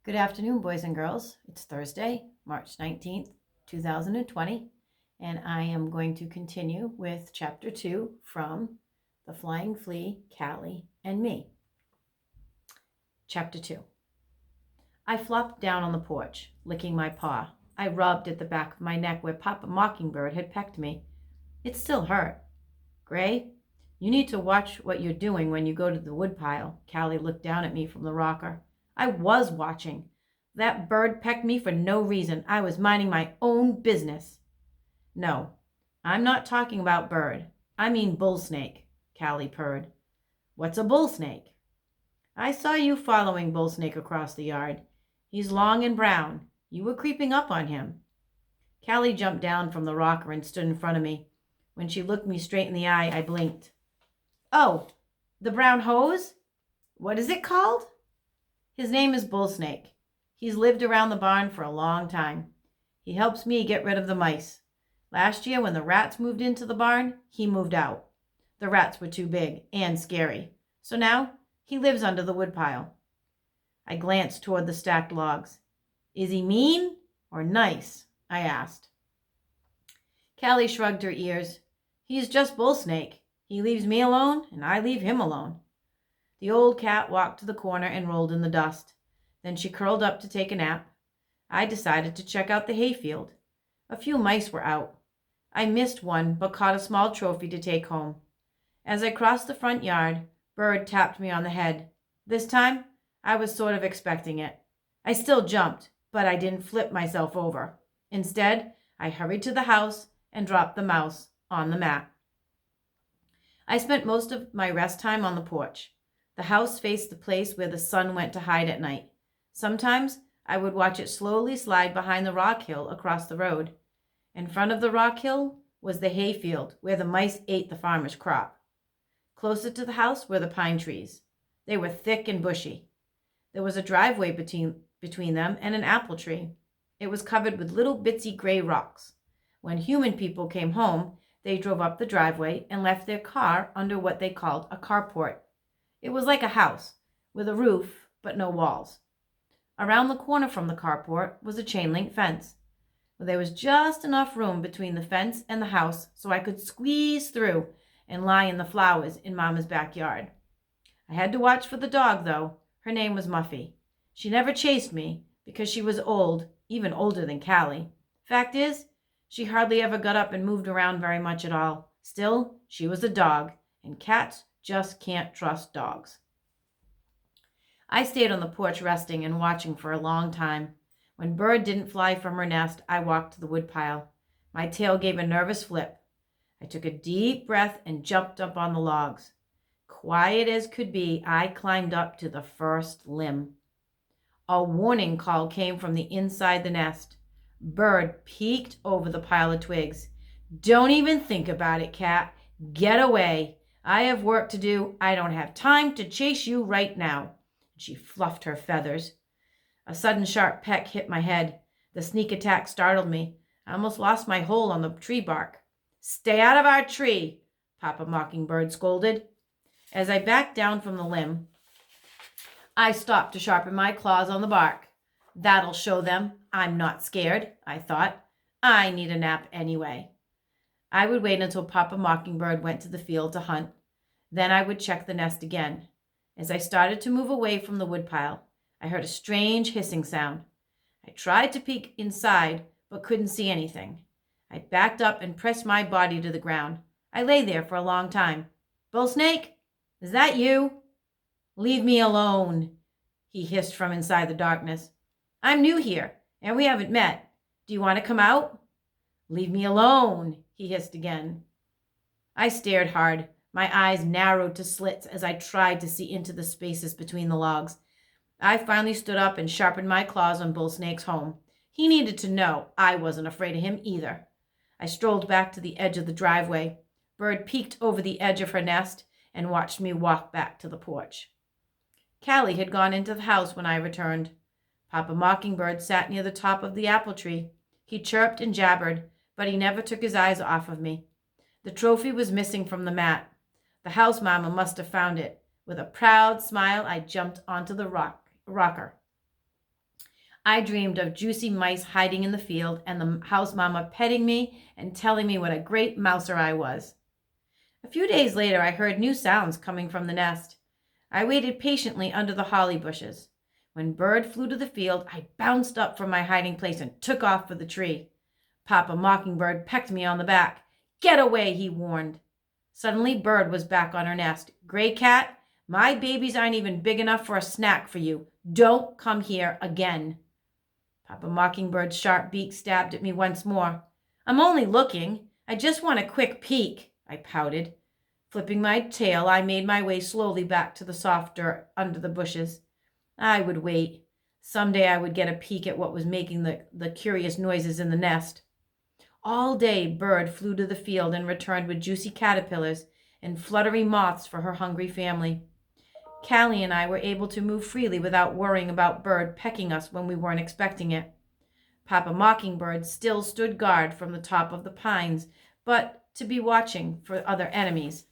Good afternoon, boys and girls. It's Thursday, March 19th, 2020, and I am going to continue with Chapter 2 from The Flying Flea, Callie, and Me. Chapter 2. I flopped down on the porch, licking my paw. I rubbed at the back of my neck where Papa Mockingbird had pecked me. It still hurt. Gray, you need to watch what you're doing when you go to the woodpile. Callie looked down at me from the rocker. I was watching. That bird pecked me for no reason. I was minding my own business. No, I'm not talking about bird. I mean bull snake, Callie purred. What's a bull snake? I saw you following bull snake across the yard. He's long and brown. You were creeping up on him. Callie jumped down from the rocker and stood in front of me. When she looked me straight in the eye, I blinked. Oh, the brown hose? What is it called? His name is Bull Snake. He's lived around the barn for a long time. He helps me get rid of the mice. Last year, when the rats moved into the barn, he moved out. The rats were too big and scary. So now he lives under the woodpile. I glanced toward the stacked logs. Is he mean or nice? I asked. Callie shrugged her ears. He's just Bull Snake. He leaves me alone, and I leave him alone. The old cat walked to the corner and rolled in the dust. Then she curled up to take a nap. I decided to check out the hayfield. A few mice were out. I missed one, but caught a small trophy to take home. As I crossed the front yard, Bird tapped me on the head. This time, I was sort of expecting it. I still jumped, but I didn't flip myself over. Instead, I hurried to the house and dropped the mouse on the mat. I spent most of my rest time on the porch. The house faced the place where the sun went to hide at night. Sometimes I would watch it slowly slide behind the rock hill across the road. In front of the rock hill was the hayfield where the mice ate the farmer's crop. Closer to the house were the pine trees. They were thick and bushy. There was a driveway between them and an apple tree. It was covered with little bitsy gray rocks. When human people came home, they drove up the driveway and left their car under what they called a carport. It was like a house, with a roof, but no walls. Around the corner from the carport was a chain-link fence. There was just enough room between the fence and the house so I could squeeze through and lie in the flowers in Mama's backyard. I had to watch for the dog, though. Her name was Muffy. She never chased me because she was old, even older than Callie. Fact is, she hardly ever got up and moved around very much at all. Still, she was a dog, and cats just can't trust dogs. I stayed on the porch resting and watching for a long time. When Bird didn't fly from her nest, I walked to the woodpile. My tail gave a nervous flip. I took a deep breath and jumped up on the logs. Quiet as could be, I climbed up to the first limb. A warning call came from the inside the nest. Bird peeked over the pile of twigs. Don't even think about it, cat. Get away. I have work to do. I don't have time to chase you right now. She fluffed her feathers. A sudden sharp peck hit my head. The sneak attack startled me. I almost lost my hold on the tree bark. Stay out of our tree, Papa Mockingbird scolded. As I backed down from the limb, I stopped to sharpen my claws on the bark. That'll show them I'm not scared, I thought. I need a nap anyway. I would wait until Papa Mockingbird went to the field to hunt. Then I would check the nest again. As I started to move away from the woodpile, I heard a strange hissing sound. I tried to peek inside, but couldn't see anything. I backed up and pressed my body to the ground. I lay there for a long time. Bull Snake, is that you? Leave me alone, he hissed from inside the darkness. I'm new here, and we haven't met. Do you want to come out? Leave me alone, he hissed again. I stared hard. My eyes narrowed to slits as I tried to see into the spaces between the logs. I finally stood up and sharpened my claws on Bull Snake's home. He needed to know I wasn't afraid of him either. I strolled back to the edge of the driveway. Bird peeked over the edge of her nest and watched me walk back to the porch. Callie had gone into the house when I returned. Papa Mockingbird sat near the top of the apple tree. He chirped and jabbered, but he never took his eyes off of me. The trophy was missing from the mat. The house mama must have found it. With a proud smile, I jumped onto the rocker. I dreamed of juicy mice hiding in the field and the house mama petting me and telling me what a great mouser I was. A few days later, I heard new sounds coming from the nest. I waited patiently under the holly bushes. When Bird flew to the field, I bounced up from my hiding place and took off for the tree. Papa Mockingbird pecked me on the back. "Get away," he warned. Suddenly, Bird was back on her nest. "Gray Cat, my babies aren't even big enough for a snack for you. Don't come here again." Papa Mockingbird's sharp beak stabbed at me once more. "I'm only looking. I just want a quick peek," I pouted. Flipping my tail, I made my way slowly back to the soft dirt under the bushes. I would wait. Someday I would get a peek at what was making the curious noises in the nest. All day, Bird flew to the field and returned with juicy caterpillars and fluttery moths for her hungry family. Callie and I were able to move freely without worrying about Bird pecking us when we weren't expecting it. Papa Mockingbird still stood guard from the top of the pines, but to be watching for other enemies.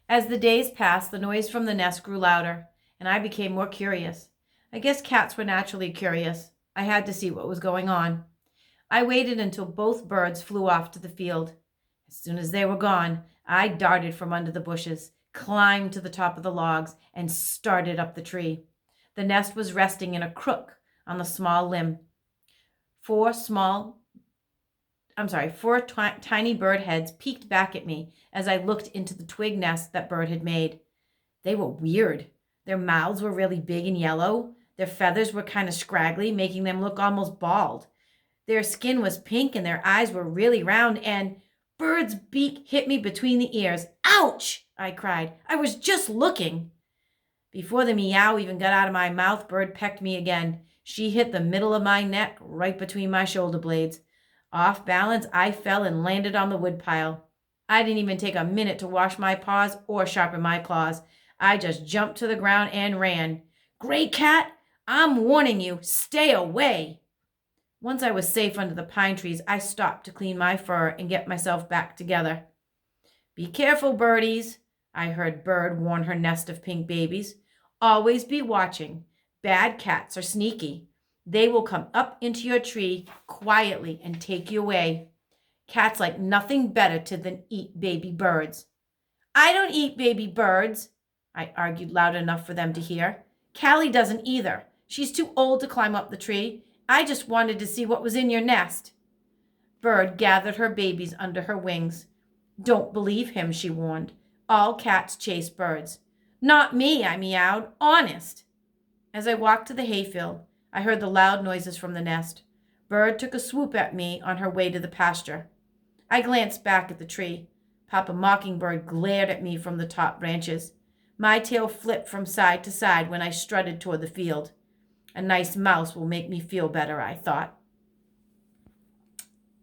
As the days passed, the noise from the nest grew louder, and I became more curious. I guess cats were naturally curious. I had to see what was going on. I waited until both birds flew off to the field. As soon as they were gone, I darted from under the bushes, climbed to the top of the logs, and started up the tree. The nest was resting in a crook on the small limb. Four tiny bird heads peeked back at me as I looked into the twig nest that Bird had made. They were weird. Their mouths were really big and yellow. Their feathers were kind of scraggly, making them look almost bald. Their skin was pink and their eyes were really round, and Bird's beak hit me between the ears. "Ouch!" I cried. "I was just looking." Before the meow even got out of my mouth, Bird pecked me again. She hit the middle of my neck, right between my shoulder blades. Off balance, I fell and landed on the woodpile. I didn't even take a minute to wash my paws or sharpen my claws. I just jumped to the ground and ran. "Gray Cat, I'm warning you, stay away." Once I was safe under the pine trees, I stopped to clean my fur and get myself back together. "Be careful, birdies," I heard Bird warn her nest of pink babies. "Always be watching. Bad cats are sneaky. They will come up into your tree quietly and take you away. Cats like nothing better than eat baby birds." "I don't eat baby birds," I argued loud enough for them to hear. "Callie doesn't either. She's too old to climb up the tree. I just wanted to see what was in your nest." Bird gathered her babies under her wings. "Don't believe him," she warned. "All cats chase birds." "Not me," I meowed. "Honest." As I walked to the hayfield, I heard the loud noises from the nest. Bird took a swoop at me on her way to the pasture. I glanced back at the tree. Papa Mockingbird glared at me from the top branches. My tail flipped from side to side when I strutted toward the field. A nice mouse will make me feel better, I thought.